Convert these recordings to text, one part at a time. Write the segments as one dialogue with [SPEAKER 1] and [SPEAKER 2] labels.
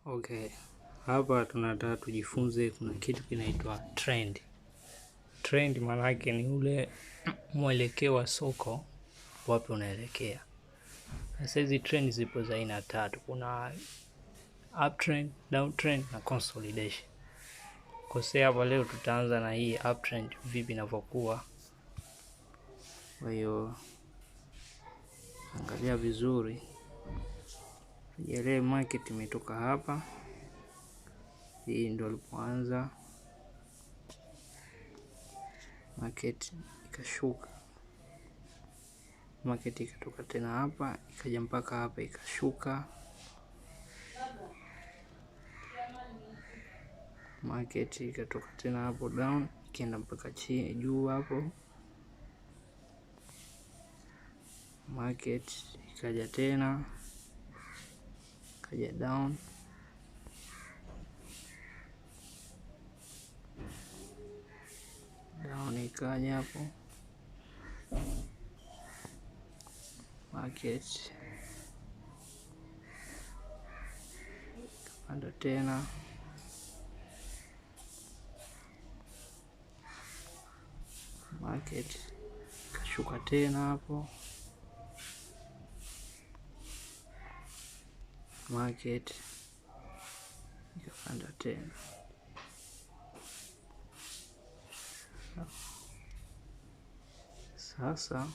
[SPEAKER 1] Okay, hapa tunataka tujifunze kuna kitu kinaitwa trend. Trend maana yake ni ule mwelekeo wa soko, wapi unaelekea. Sasa hizi trend zipo za aina tatu. Kuna uptrend, downtrend na consolidation. Kwa hapa leo tutaanza na hii uptrend, vipi inavyokuwa. Kwa hiyo angalia vizuri. Ile market imetoka hapa. Hii ndio ilipoanza. Market ikashuka. Market ikatoka tena hapa, ikaja mpaka hapa ikashuka. Market ikatoka tena hapo down, ikaenda mpaka chini juu hapo. Market ikaja tena, ikaja down. Down ikaja hapo. Market ikapanda tena. Market ikashuka tena hapo. Market ikapanda tena. Sasa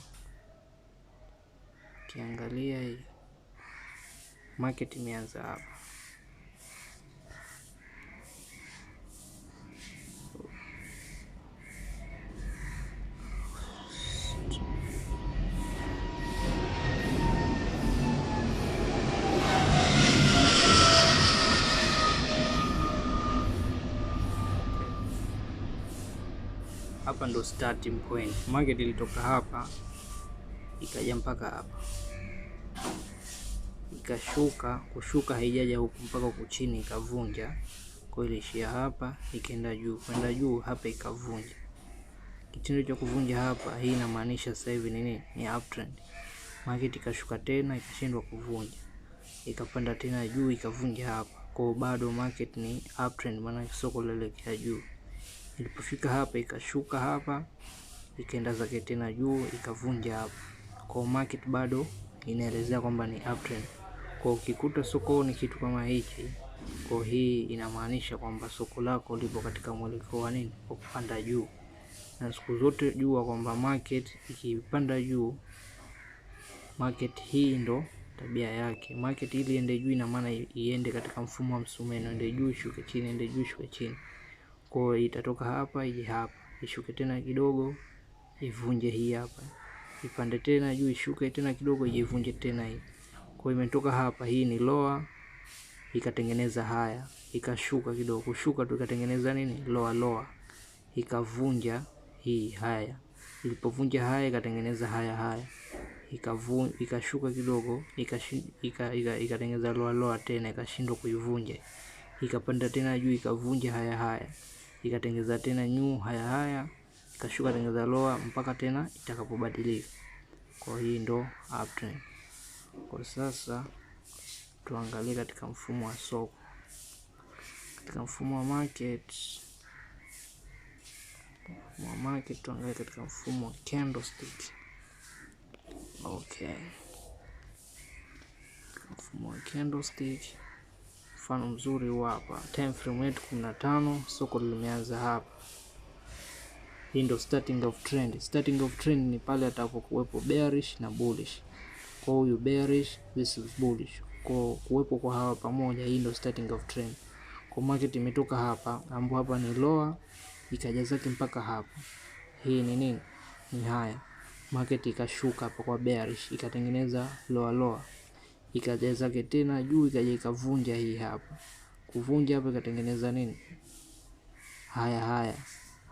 [SPEAKER 1] ukiangalia hii market imeanza hapa. Hapa ndo starting point. Market ilitoka hapa ikaja mpaka hapa, ikashuka. Kushuka haijaja huku mpaka huku chini, ikavunja. Kwa ile ishia hapa, ikaenda juu, kwenda juu hapa ikavunja. Kitendo cha kuvunja hapa, hii inamaanisha sasa hivi nini? Ni uptrend. Market ikashuka tena, ikashindwa kuvunja, ikapanda tena juu, ikavunja hapa. Kwa bado market ni uptrend, maana soko linaelekea juu. Ilipofika hapa ikashuka hapa, ikaenda zake tena juu, ikavunja hapa. Kwa market bado inaelezea kwamba ni uptrend. Kwa ukikuta soko ni kitu kama hichi, kwa hii inamaanisha kwamba soko lako lipo katika mwelekeo wa nini? Kwa kupanda juu. Na siku zote jua kwamba market ikipanda juu, market hii ndo tabia yake. Market ili iende juu ina maana iende katika mfumo wa msumeno, iende juu ishuke chini, iende juu ishuke chini. Kwa hiyo itatoka hapa ije hapa, ishuke tena kidogo, ivunje hii hapa, ipande tena juu, ishuke tena kidogo, ivunje tena hii. Kwa hiyo imetoka hapa, hii ni lower, ikatengeneza haya, ikashuka kidogo, kushuka tu ikatengeneza nini? Lower, ikavunja hii haya. Ilipovunja haya ikatengeneza haya, ikashuka kidogo, ikatengeneza lower tena, ikashindwa kuivunja. Ikapanda tena juu, ikavunja haya, ikatengeneza tena new haya, ikashuka tengeneza lower mpaka tena itakapobadilika. Kwa hii ndo uptrend. Kwa sasa tuangalie katika mfumo wa soko. Katika mfumo wa market, tuangalie katika mfumo wa candlestick. Okay. Mfumo wa candlestick, mfano mzuri huu hapa. Time frame yetu 15, soko limeanza hapa. Hii ndo starting of trend. Starting of trend ni pale atakapokuwepo bearish na bullish. Kwa huyu bearish, this is bullish. Kwa kuwepo kwa hawa pamoja, hii ndo starting of trend. Kwa market imetoka hapa, ambapo hapa ni lower, ikaja zake mpaka hapa. Hii ni nini? Ni haya. Market ikashuka hapa kwa bearish, ikatengeneza lower. Ikaja zake tena juu, ikaja ikavunja hii hapa. Kuvunja hapa ikatengeneza nini? Haya.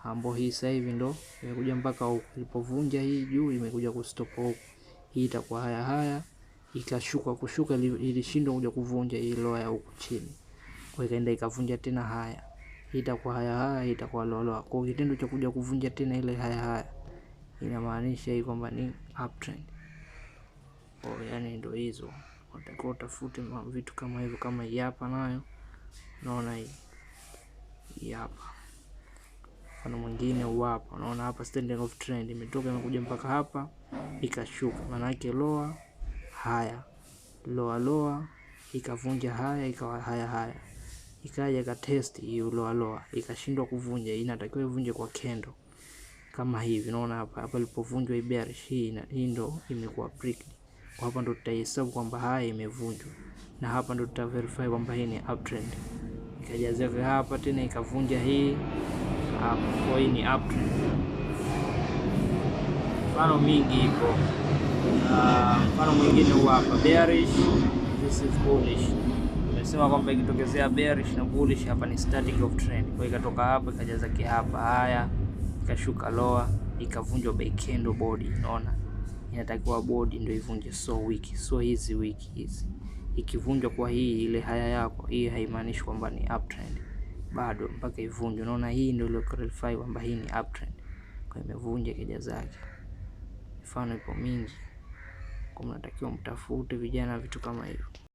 [SPEAKER 1] Ambapo hii sasa hivi ndo imekuja mpaka huko. Ilipovunja hii juu, imekuja kustop huko. Hii itakuwa haya, kushuka ilishindwa kuja kuvunja hii lower huko chini. Kwa ikaenda ikavunja tena haya. Hii itakuwa haya, hii itakuwa lower. Kwa kitendo cha kuja kuvunja tena ile haya, inamaanisha hii kwamba ni uptrend. Yani ndo hizo. Utakuwa utafute vitu kama hivyo, kama hii hapa nayo Unaona hii hapa. Mfano mwingine hapa, unaona hapa standing of trend imetoka imekuja mpaka hapa ikashuka, maana yake lower higher, lower ikavunja haya ikawa haya, ikaja ka test hiyo lower ikashindwa kuvunja. Inatakiwa ivunje kwa candle kama hivi. Unaona hapa ilipovunjwa hii bearish, hii ndo imekuwa break. Kwa hapa ndo tutahesabu kwamba haya imevunjwa, na hapa ndo tuta verify kwamba hii ni uptrend. Ikajazeka hapa tena ikavunja hii hapa, kwa hii ni uptrend. Mfano mingi ipo. Mfano mwingine hapa bearish, this is bullish. Nimesema kwamba ikitokezea bearish na bullish, hapa ni starting of trend. Kwa ikatoka hapa ikajazake hapa haya, ikashuka lower, ikavunjwa by candle body. Unaona inatakiwa body ndio ivunje, so wiki, so hizi wiki hizi ikivunjwa kwa hii ile haya yako, hii haimaanishi kwamba ni uptrend bado, mpaka ivunjwe. Unaona hii ndio ile clarify kwamba hii ni uptrend, kwa imevunja keja zake. Mfano ipo mingi, kwa mnatakiwa mtafute vijana vitu kama hivyo.